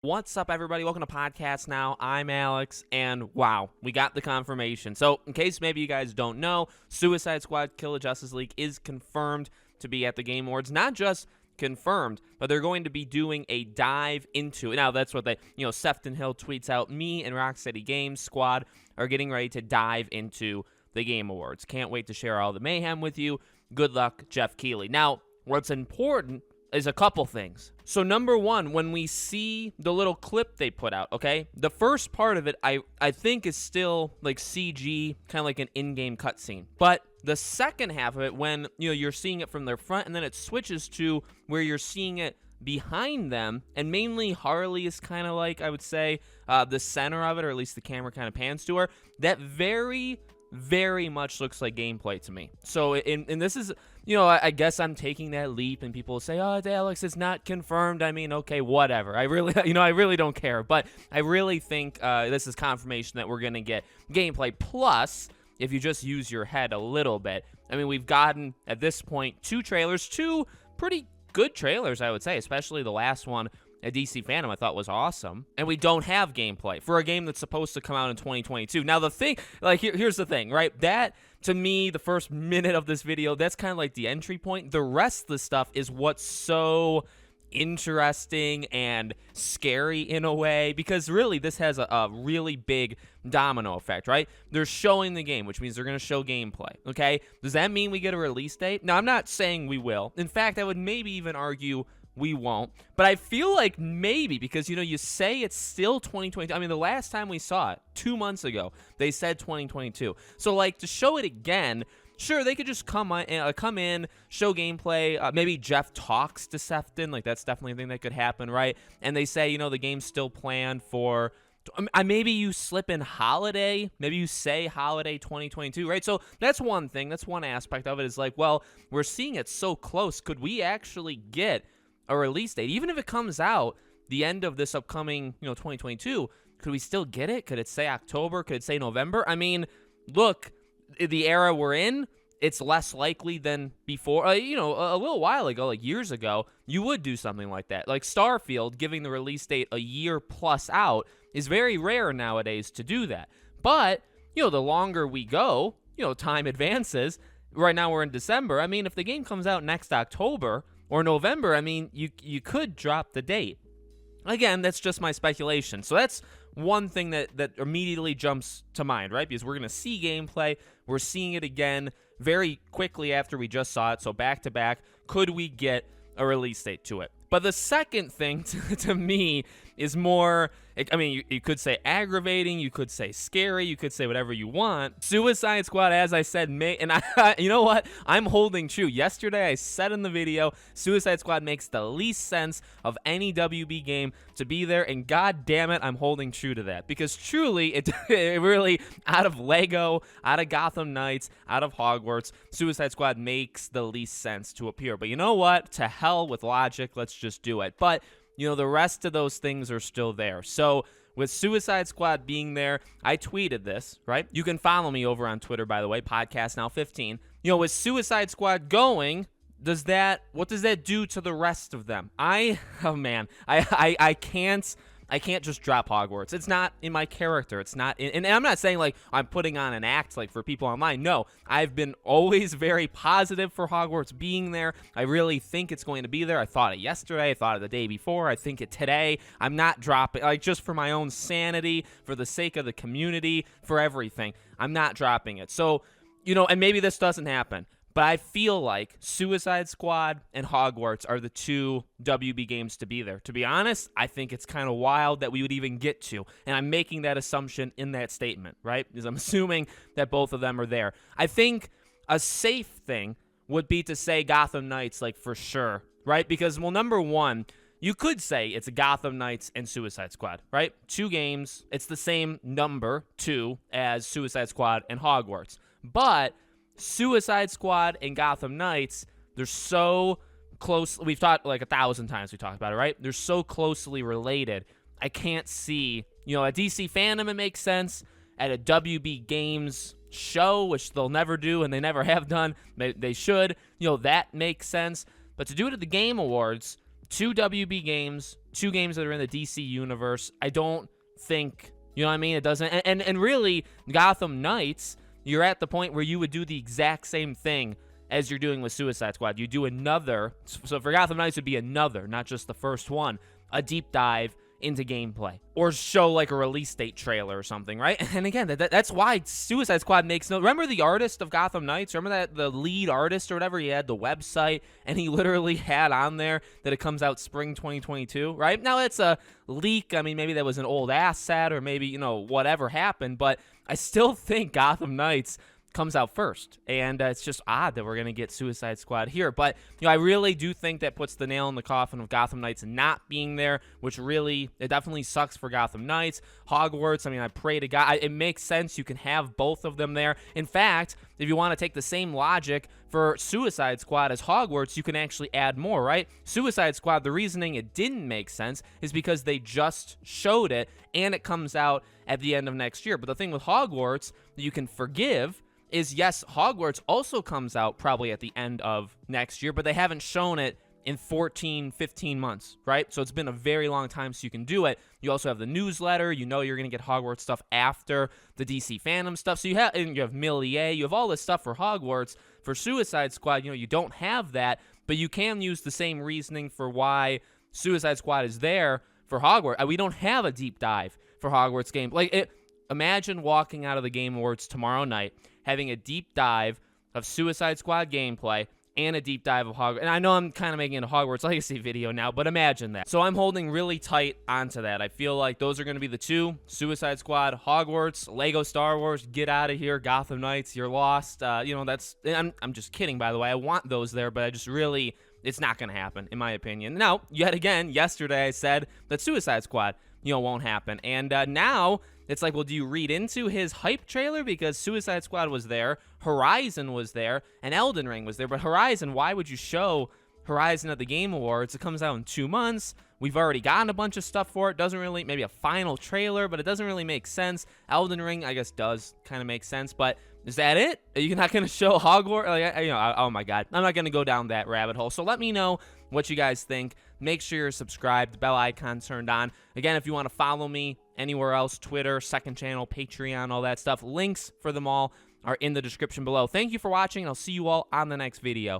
What's up, everybody? Welcome to Podcast Now. I'm Alex, and wow, we got the confirmation. So, in case maybe you guys don't know, Suicide Squad Kill the Justice League is confirmed to be at the Game Awards. Not just confirmed, but they're going to be doing a dive into it. Now, that's what Sefton Hill tweets out. Me and Rocksteady Games Squad are getting ready to dive into the Game Awards. Can't wait to share all the mayhem with you. Good luck, Jeff Keighley. Now, what's important is a couple things. So number one, when we see the little clip they put out, okay, the first part of it I think is still like CG, kind of like an in-game cutscene. But the second half of it, when you're seeing it from their front, and then it switches to where you're seeing it behind them, and mainly Harley is kind of like, I would say, the center of it, or at least the camera kind of pans to her. That very much looks like gameplay to me. So, and this is, I guess I'm taking that leap, and people say, "Oh, Alex, it's not confirmed." I mean, okay, whatever. I really, I really don't care. But I really think this is confirmation that we're gonna get gameplay. Plus, if you just use your head a little bit, I mean, we've gotten at this point two pretty good trailers, I would say, especially the last one at DC Fandom I thought was awesome. And we don't have gameplay for a game that's supposed to come out in 2022. Now, the thing, like, here's the thing, right? That, to me, the first minute of this video, that's kind of like the entry point. The rest of the stuff is what's so interesting and scary in a way, because really this has a really big domino effect, right? They're showing the game, which means they're going to show gameplay, okay? Does that mean we get a release date? Now, I'm not saying we will. In fact, I would maybe even argue we won't, but I feel like maybe, because you say it's still 2022. I mean, the last time we saw it 2 months ago, they said 2022. So, like, to show it again, sure, they could just come in, show gameplay. Maybe Jeff talks to Sefton, like that's definitely a thing that could happen, right? And they say, the game's still planned for. Maybe you slip in holiday. Maybe you say holiday 2022, right? So that's one thing. That's one aspect of it. Is like, well, we're seeing it so close. Could we actually get a release date, even if it comes out the end of this upcoming 2022? Could we still get it? Could it say October? Could it say November? I mean, look, the era we're in, it's less likely than before. A little while ago, like years ago, you would do something like that. Like Starfield, giving the release date a year plus out is very rare nowadays to do that. But the longer we go, time advances. Right now we're in December. I mean, if the game comes out next October or November, I mean, you could drop the date. Again, that's just my speculation. So that's one thing that immediately jumps to mind, right? Because we're going to see gameplay. We're seeing it again very quickly after we just saw it. So back to back, could we get a release date to it? But the second thing to me is more, I mean, you could say aggravating, you could say scary, you could say whatever you want. Suicide Squad, as I said, and you know what? I'm holding true. Yesterday, I said in the video, Suicide Squad makes the least sense of any WB game to be there, and god damn it, I'm holding true to that. Because truly, it really, out of Lego, out of Gotham Knights, out of Hogwarts, Suicide Squad makes the least sense to appear. But you know what? To hell with logic, let's just do it. But the rest of those things are still there. So with Suicide Squad being there, I tweeted this, right? You can follow me over on Twitter, by the way, Podcast Now 15. With Suicide Squad going, what does that do to the rest of them? I can't just drop Hogwarts. It's not in my character. It's not and I'm not saying like I'm putting on an act like for people online. No, I've been always very positive for Hogwarts being there. I really think it's going to be there. I thought it yesterday. I thought it the day before. I think it today. I'm not dropping, like, just for my own sanity, for the sake of the community, for everything. I'm not dropping it. So, and maybe this doesn't happen, but I feel like Suicide Squad and Hogwarts are the two WB games to be there. To be honest, I think it's kind of wild that we would even get to. And I'm making that assumption in that statement, right? Because I'm assuming that both of them are there. I think a safe thing would be to say Gotham Knights, like, for sure, right? Because, well, number one, you could say it's Gotham Knights and Suicide Squad, right? Two games. It's the same number, 2, as Suicide Squad and Hogwarts. But Suicide Squad and Gotham Knights, they're so close. We've talked like 1,000 times. We talked about it, right? They're so closely related. I can't see, at DC Fandom it makes sense. At a WB Games show, which they'll never do and they never have done, they should. That makes sense. But to do it at the Game Awards, two WB games, 2 games that are in the DC universe. I don't think, you know what I mean? It doesn't, and really, Gotham Knights, you're at the point where you would do the exact same thing as you're doing with Suicide Squad. You do another, so for Gotham Knights, it would be another, not just the first one, a deep dive into gameplay, or show like a release date trailer or something, right? And again, that's why Suicide Squad makes no. Remember the artist of Gotham Knights? Remember that the lead artist or whatever? He had the website, and he literally had on there that it comes out spring 2022, right? Now it's a leak. I mean, maybe that was an old asset, or maybe, you know, whatever happened, but I still think Gotham Knights comes out first, and it's just odd that we're going to get Suicide Squad here. But, you know, I really do think that puts the nail in the coffin of Gotham Knights not being there, which really, it definitely sucks for Gotham Knights. Hogwarts, I mean, I pray to God, it makes sense. You can have both of them there. In fact, if you want to take the same logic for Suicide Squad as Hogwarts, you can actually add more, right? Suicide Squad, the reasoning it didn't make sense is because they just showed it, and it comes out at the end of next year. But the thing with Hogwarts that you can forgive is, yes, Hogwarts also comes out probably at the end of next year, but they haven't shown it in 14, 15 months, right? So it's been a very long time so you can do it. You also have the newsletter. You know you're going to get Hogwarts stuff after the DC fandom stuff. So you have Millier. You have all this stuff for Hogwarts. For Suicide Squad, you know, you don't have that, but you can use the same reasoning for why Suicide Squad is there for Hogwarts. We don't have a deep dive for Hogwarts game. Imagine walking out of the Game Awards tomorrow night, having a deep dive of Suicide Squad gameplay and a deep dive of Hogwarts. And I know I'm kind of making it a Hogwarts Legacy video now, but imagine that. So I'm holding really tight onto that. I feel like those are going to be the 2, Suicide Squad, Hogwarts, Lego Star Wars, get out of here, Gotham Knights, you're lost. You know, I'm just kidding, by the way. I want those there, but I just really, it's not going to happen, in my opinion. Now, yet again, yesterday I said that Suicide Squad, you know, won't happen. And now it's like, well, do you read into his hype trailer? Because Suicide Squad was there, Horizon was there, and Elden Ring was there. But Horizon, why would you show Horizon at the Game Awards? It comes out in 2 months. We've already gotten a bunch of stuff for it. Doesn't really, maybe a final trailer, but it doesn't really make sense. Elden Ring, I guess, does kind of make sense, but is that it? Are you not going to show Hogwarts? Oh my God. I'm not going to go down that rabbit hole. So let me know what you guys think. Make sure you're subscribed, bell icon turned on. Again, if you want to follow me anywhere else, Twitter, second channel, Patreon, all that stuff, links for them all are in the description below. Thank you for watching, and I'll see you all on the next video.